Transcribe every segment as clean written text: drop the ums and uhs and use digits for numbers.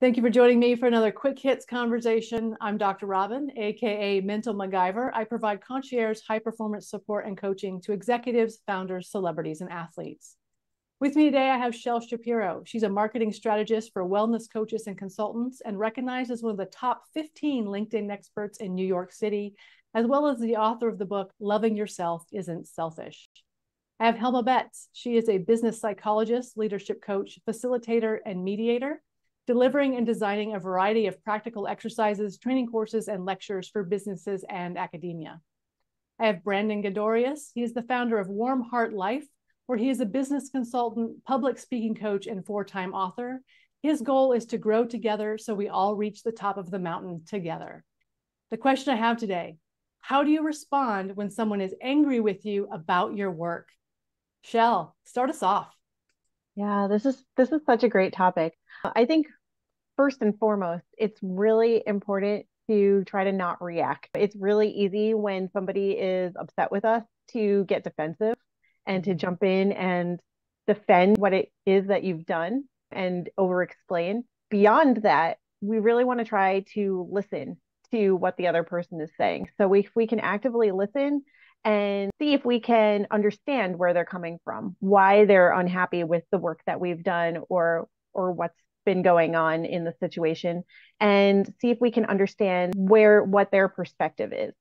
Thank you for joining me for another Quick Hits conversation. I'm Dr. Robyn, aka Mental MacGyver. I provide concierge high performance support and coaching to executives, founders, celebrities, and athletes. With me today, I have Chelle Shapiro. She's a marketing strategist for wellness coaches and consultants and recognized as one of the top 15 LinkedIn experts in New York City, as well as the author of the book, Loving Yourself Isn't Selfish. I have Helma Betts. She is a business psychologist, leadership coach, facilitator, and mediator, delivering and designing a variety of practical exercises, training courses, and lectures for businesses and academia. I have Brandon Gaydorus. He is the founder of Warm Heart Life, where he is a business consultant, public speaking coach, and four-time author. His goal is to grow together so we all reach the top of the mountain together. The question I have today, how do you respond when someone is angry with you about your work? Chelle, start us off. Yeah, this is such a great topic. I think first and foremost, it's really important to try to not react. It's really easy when somebody is upset with us to get defensive and to jump in and defend what it is that you've done and over explain. Beyond that, we really want to try to listen to what the other person is saying. So if we can actively listen and see if we can understand where they're coming from, why they're unhappy with the work that we've done or what's been going on in the situation, and see if we can understand what their perspective is.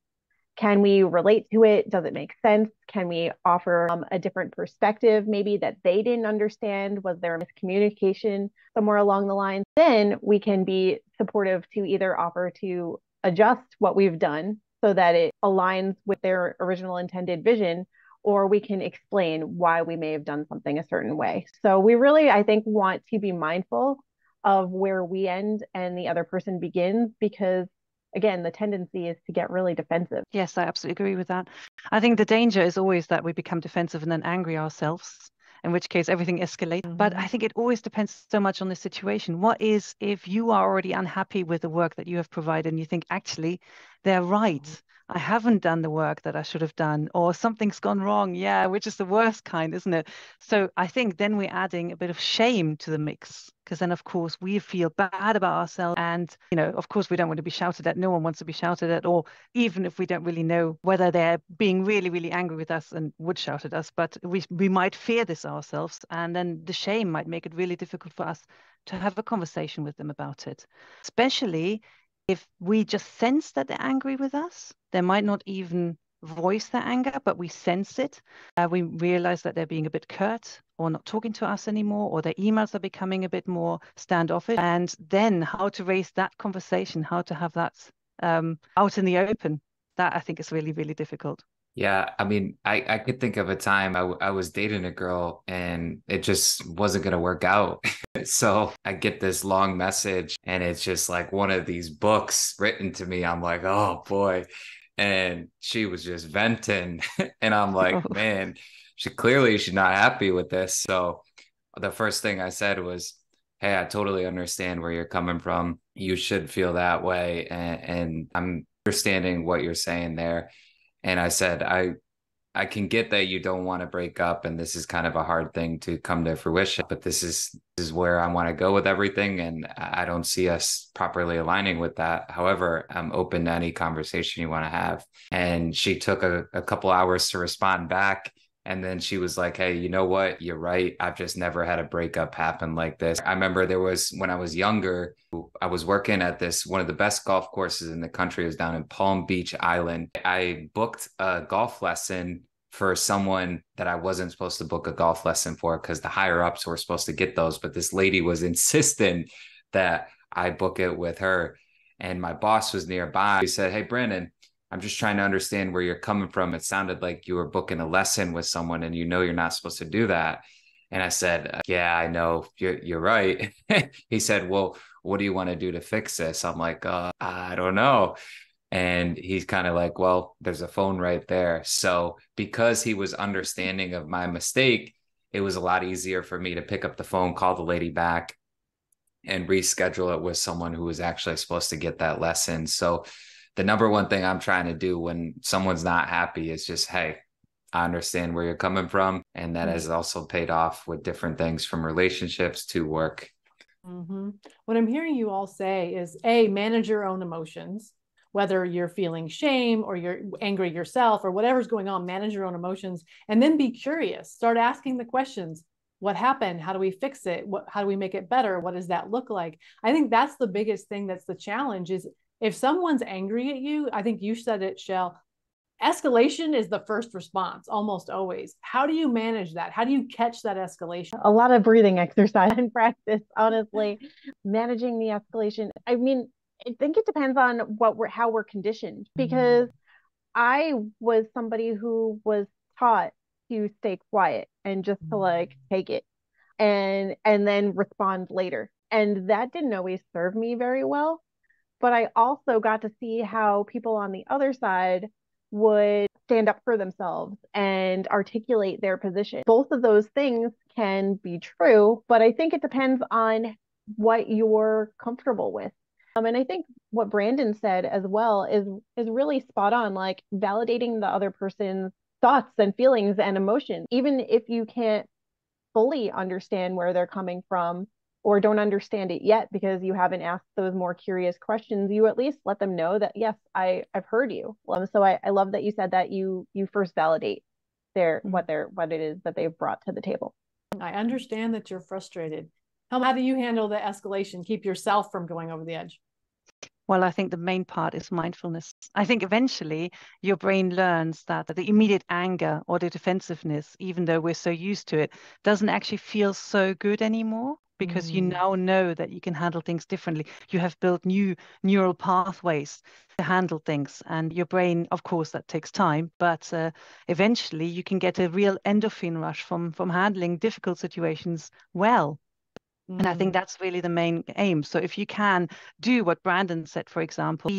Can we relate to it? Does it make sense? Can we offer a different perspective maybe that they didn't understand? Was there a miscommunication somewhere along the line? Then we can be supportive to either offer to adjust what we've done so that it aligns with their original intended vision, or we can explain why we may have done something a certain way. So we really, I think, want to be mindful of where we end and the other person begins, because again, the tendency is to get really defensive. Yes, I absolutely agree with that. I think the danger is always that we become defensive and then angry ourselves, in which case everything escalates. But I think it always depends so much on the situation. What is if you are already unhappy with the work that you have provided and you think, actually, they're right. I haven't done the work that I should have done, or something's gone wrong. Yeah, which is the worst kind, isn't it? So I think then we're adding a bit of shame to the mix, because then, of course, we feel bad about ourselves. And, of course, we don't want to be shouted at. No one wants to be shouted at, or even if we don't really know whether they're being really, really angry with us and would shout at us, but we might fear this ourselves. And then the shame might make it really difficult for us to have a conversation with them about it, especially if we just sense that they're angry with us. They might not even voice their anger, but we sense it. We realize that they're being a bit curt or not talking to us anymore, or their emails are becoming a bit more standoffish. And then how to raise that conversation, how to have that out in the open, that I think is really, really difficult. Yeah, I mean, I could think of a time I was dating a girl and it just wasn't going to work out. So I get this long message and it's just like one of these books written to me. I'm like, oh boy. And she was just venting. And I'm like, man, she's not happy with this. So the first thing I said was, hey, I totally understand where you're coming from. You should feel that way. And I'm understanding what you're saying there. And I said, I can get that you don't want to break up, and this is kind of a hard thing to come to fruition, but this is where I want to go with everything, and I don't see us properly aligning with that. However, I'm open to any conversation you want to have. And she took a couple hours to respond back. And then she was like, hey, you know what? You're right. I've just never had a breakup happen like this. I remember when I was younger, I was working at one of the best golf courses in the country. It was down in Palm Beach Island. I booked a golf lesson for someone that I wasn't supposed to book a golf lesson for, because the higher ups were supposed to get those. But this lady was insistent that I book it with her. And my boss was nearby. He said, hey, Brandon, I'm just trying to understand where you're coming from. It sounded like you were booking a lesson with someone and you're not supposed to do that. And I said, yeah, I know, you're right. He said, well, what do you want to do to fix this? I'm like, I don't know. And he's kind of like, well, there's a phone right there. So because he was understanding of my mistake, it was a lot easier for me to pick up the phone, call the lady back, and reschedule it with someone who was actually supposed to get that lesson. So the number one thing I'm trying to do when someone's not happy is just, hey, I understand where you're coming from. And that has also paid off with different things from relationships to work. What I'm hearing you all say is A, manage your own emotions, whether you're feeling shame or you're angry yourself or whatever's going on, manage your own emotions, and then be curious. Start asking the questions. What happened? How do we fix it? How do we make it better? What does that look like? I think that's the biggest thing that's the challenge is if someone's angry at you, I think you said it, Chelle, escalation is the first response almost always. How do you manage that? How do you catch that escalation? A lot of breathing exercise and practice, honestly. Managing the escalation. I mean, I think it depends on how we're conditioned, because I was somebody who was taught to stay quiet and just to like take it and then respond later. And that didn't always serve me very well. But I also got to see how people on the other side would stand up for themselves and articulate their position. Both of those things can be true, but I think it depends on what you're comfortable with. And I think what Brandon said as well is really spot on, like validating the other person's thoughts and feelings and emotions, even if you can't fully understand where they're coming from or don't understand it yet because you haven't asked those more curious questions, you at least let them know that, yes, I've heard you. So I love that you said that you first validate what it is that they've brought to the table. I understand that you're frustrated. How do you handle the escalation? Keep yourself from going over the edge? Well, I think the main part is mindfulness. I think eventually your brain learns that the immediate anger or the defensiveness, even though we're so used to it, doesn't actually feel so good anymore, because you now know that you can handle things differently. You have built new neural pathways to handle things. And your brain, of course, that takes time, but eventually you can get a real endorphin rush from handling difficult situations well. And I think that's really the main aim. So if you can do what Brandon said, for example,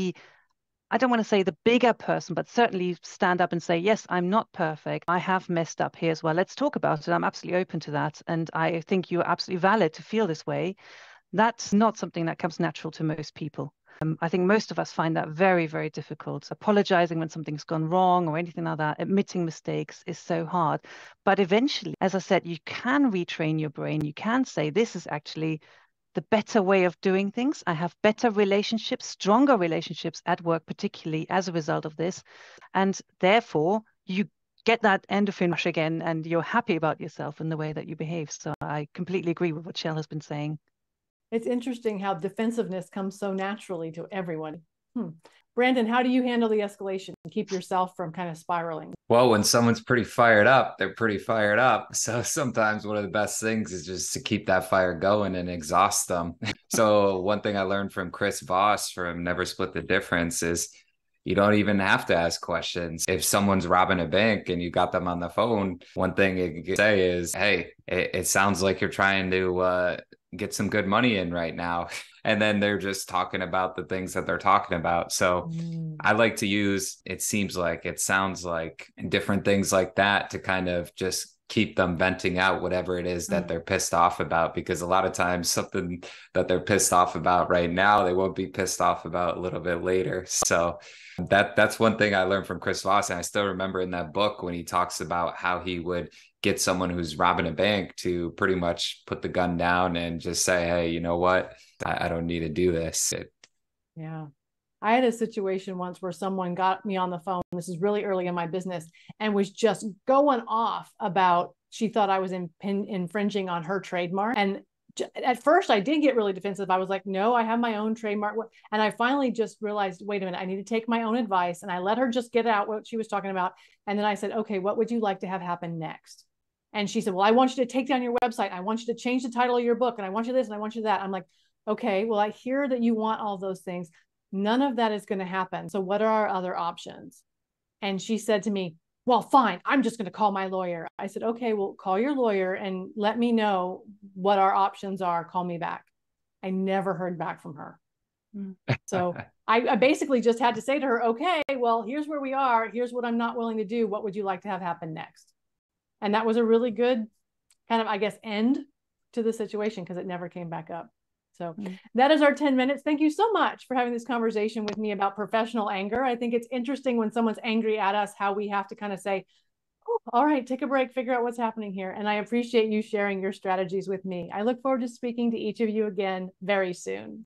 I don't want to say the bigger person, but certainly stand up and say, yes, I'm not perfect. I have messed up here as well. Let's talk about it. I'm absolutely open to that. And I think you're absolutely valid to feel this way. That's not something that comes natural to most people. I think most of us find that very, very difficult. Apologizing when something's gone wrong or anything like that, admitting mistakes is so hard. But eventually, as I said, you can retrain your brain. You can say, this is actually the better way of doing things. I have better relationships, stronger relationships at work, particularly as a result of this. And therefore, you get that endorphin rush again, and you're happy about yourself and the way that you behave. So I completely agree with what Chelle has been saying. It's interesting how defensiveness comes so naturally to everyone. Brandon, how do you handle the escalation and keep yourself from kind of spiraling? Well, when someone's pretty fired up, they're pretty fired up. So sometimes one of the best things is just to keep that fire going and exhaust them. So one thing I learned from Chris Voss from Never Split the Difference is you don't even have to ask questions. If someone's robbing a bank and you got them on the phone, one thing you could say is, hey, it sounds like you're trying to get some good money in right now. And then they're just talking about the things that they're talking about. So I like to use, it sounds like different things like that to kind of just keep them venting out whatever it is that they're pissed off about, because a lot of times something that they're pissed off about right now, they won't be pissed off about a little bit later. So that's one thing I learned from Chris Voss. And I still remember in that book when he talks about how he would get someone who's robbing a bank to pretty much put the gun down and just say, hey, you know what? I don't need to do this. Yeah. I had a situation once where someone got me on the phone. This is really early in my business, and was just going off about, she thought I was infringing on her trademark. And at first I did get really defensive. I was like, no, I have my own trademark. And I finally just realized, wait a minute, I need to take my own advice. And I let her just get out what she was talking about. And then I said, okay, what would you like to have happen next? And she said, well, I want you to take down your website. I want you to change the title of your book. And I want you this and I want you that. I'm like, okay, well, I hear that you want all those things. None of that is going to happen. So what are our other options? And she said to me, well, fine, I'm just going to call my lawyer. I said, okay, well, call your lawyer and let me know what our options are. Call me back. I never heard back from her. So I basically just had to say to her, okay, well, here's where we are. Here's what I'm not willing to do. What would you like to have happen next? And that was a really good kind of, I guess, end to the situation, because it never came back up. So that is our 10 minutes. Thank you so much for having this conversation with me about professional anger. I think it's interesting when someone's angry at us, how we have to kind of say, All right, take a break, figure out what's happening here. And I appreciate you sharing your strategies with me. I look forward to speaking to each of you again very soon.